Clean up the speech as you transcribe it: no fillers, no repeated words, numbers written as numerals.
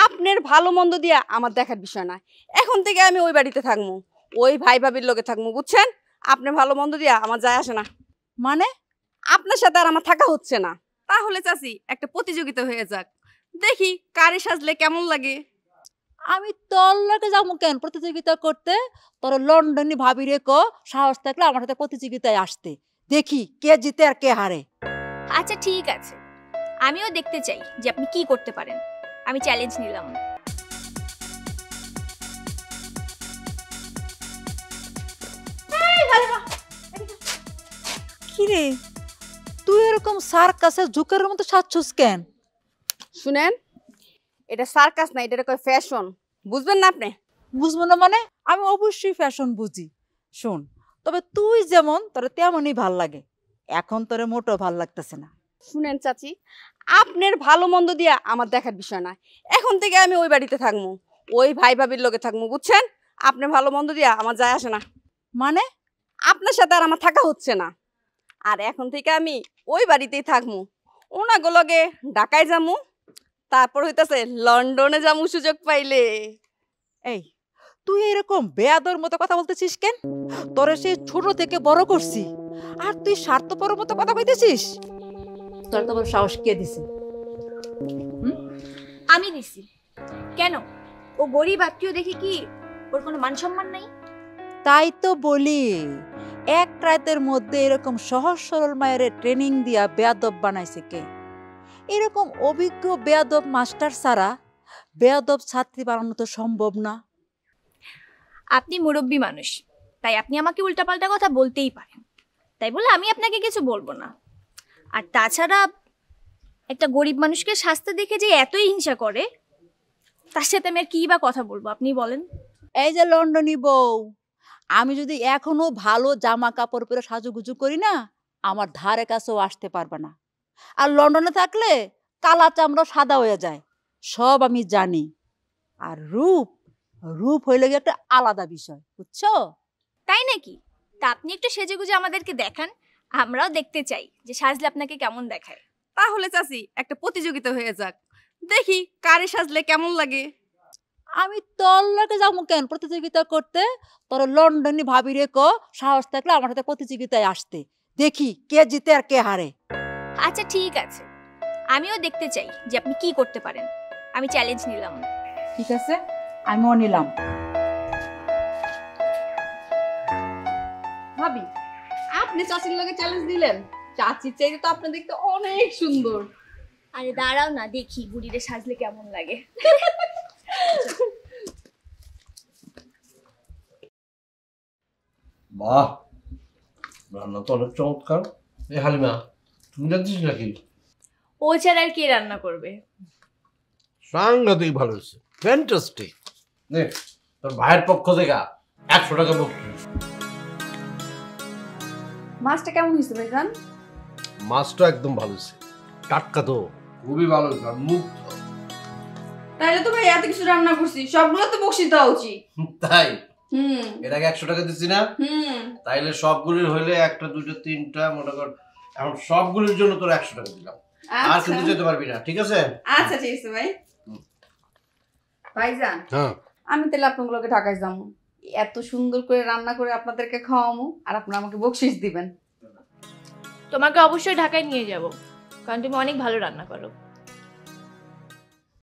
আপনার ভালো মন্দ দিয়া আমার দেখার বিষয় না। এখন থেকে আমি ওই বাড়িতে থাকবো, ওই ভাই ভাবির লগে থাকবো, বুঝছেন? আপনার ভালো মন্দ দিয়া আমার যায় আসে না। মানে আপনার সাথে আর আমার থাকা হচ্ছে না। তাহলে চাচি একটা প্রতিযোগিতা হয়ে যাক, দেখি কারে সাজলে কেমন লাগে। আমি তোর লগে যাবো কেন প্রতিযোগিতা করতে? তোর লন্ডনী ভাবি রে ক সাহস থাকলে আমার সাথে প্রতিযোগিতায় আসতে, দেখি কে জিতে আর কে হারে। আচ্ছা ঠিক আছে, আমিও দেখতে চাই যে আপনি কি করতে পারেন। আমি চ্যালেঞ্জ নিলাম। কিরে তুই এরকম সার্কাসের ঝুঁকের মতো সাজছস কেন? শুনেন, এটা সার্কাস না, এটা কয় ফ্যাশন, বুঝবেন না আপনি? বুঝবো না মানে? আমি অবশ্যই ফ্যাশন বুঝি। শোন, তবে তুই যেমন তোর তেমনই ভাল লাগে, এখন তোরে মোটেও ভাল লাগতেছে না। শুনেন চাচি, আপনার ভালো মন্দ দিয়া আমার দেখার বিষয় না। এখন থেকে আমি ওই বাড়িতে থাকবো, ওই ভাই ভাবির লগে থাকবো, বুঝছেন? আপনার ভালো মন্দ দিয়া আমার যায় আসে না। মানে আপনার সাথে আর আমার থাকা হচ্ছে না। আর এখন থেকে আমি ওই বাড়িতেই থাকবো, ওনাগো লগে ঢাকায় যামু, তারপর হইতাছে লন্ডনে যামু সুযোগ পাইলে। এই তুই এরকম বেয়াদর মতো কথা বলতেছিস কেন? তোরে সেই ছোট থেকে বড় করছি, আর তুই স্বার্থপর মতো কথা কইতেছিস? তোর তো বড় সাহস কে দিছে? আমি দিছি। কেন, ও গরিব আত্মীয় দেখে কি ওর কোনো মান সম্মান নাই? তাই তো বলি, এক রাতের মধ্যে এরকম সহজ সরল মায়ের ট্রেনিং দিয়া বেয়াদব বানাইছে কে? এরকম অভিজ্ঞ বেয়াদব মাস্টার ছাড়া বেয়াদব ছাত্রী বানানো তো সম্ভব না। আপনি মুরব্বী মানুষ, তাই আপনি আমাকে উল্টাপাল্টা কথা বলতেই পারেন, তাই বলে আমি আপনাকে কিছু বলবো না। আর তাছাড়া একটা গরিব মানুষকে শাস্তি দেখে যে এতই হিংসা করে, তার সাথে আমি আর কি বা কথা বলবো আপনি বলেন? এই যে লন্ডনী বউ, আমি যদি এখনো ভালো জামা কাপড় পরে সাজুগুজু করি না, আমার ধারে কাছেও আসতে পারবে না। আর লন্ডনে থাকলে কালা চামড়া সাদা হয়ে যায়, সব আমি জানি। আর রূপ, রূপ হইলে গিয়ে একটা আলাদা বিষয়, বুঝছো? তাই নাকি? তা আপনি একটু সেজেগুজে আমাদেরকে দেখান, আমরাও দেখতে চাই যে সাজলে আপনাকে কেমন দেখায়। তাহলে চাচি একটা প্রতিযোগিতা হয়ে যাক, দেখি কারে সাজলে কেমন লাগে। আমি তোর লগে যাবো কেন প্রতিযোগিতা করতে? তোর লন্ডনী ভাবি রে ক সাহস থাকলে আমার সাথে প্রতিযোগিতায় আসতে, দেখি কে জিতে আর কে হারে। আচ্ছা ঠিক আছে, আমিও দেখতে চাই যে আপনি কি করতে পারেন। আমি চ্যালেঞ্জ নিলাম। ঠিক আছে, আমিও নিলাম। ভাবি, আপনি চাচির লগে চ্যালেঞ্জ দিলেন? চাচির চাইতে তো আপনি দেখতে অনেক সুন্দর। আরে দাঁড়াও না, দেখি বুড়িরে সাজলে কেমন লাগে। বাহ, রান্না তো অনেক চমৎকার। এই হালিমা, তুমি জানছিস নাকি? ও ছাড়া আর কে রান্না করবে? সাংঘাতিক ভালো হয়েছে, ফ্যান্টাস্টিক। নে, তোর ভাইয়ের পক্ষ থেকে 100 টাকা বকশিশ। মাছটা কেমন হয়েছে ভাইজান? মাছটা একদম ভালো হয়েছে, টাটকা তো, খুবই ভালো হয়েছে। আর মুখ তাইলে তো ভাই এত কিছু রান্না করছি, সবগুলো তো বকশিশ দেওয়া উচিত। তাই হুম এর আগে 100 টাকা দিচ্ছি না? তাইলে সবগুলির হইলে একটা দুইটা তিনটা মনে কর, এখন সবগুলির জন্য তোর 100 টাকা দিলাম। আর কিন্তু যেতে পারবি না, ঠিক আছে? আচ্ছা ঠিক আছে ভাই। ভাইজান, হ্যাঁ, আমি তাহলে আপনাগুলোকে ঢাকায় যাবো, এত সুন্দর করে রান্না করে আপনাদেরকে খাওয়াবো, আর আপনারা আমাকে বকশিশ দিবেন। তোমাকে অবশ্যই ঢাকায় নিয়ে যাব, কারণ তুমি অনেক ভালো রান্না করো।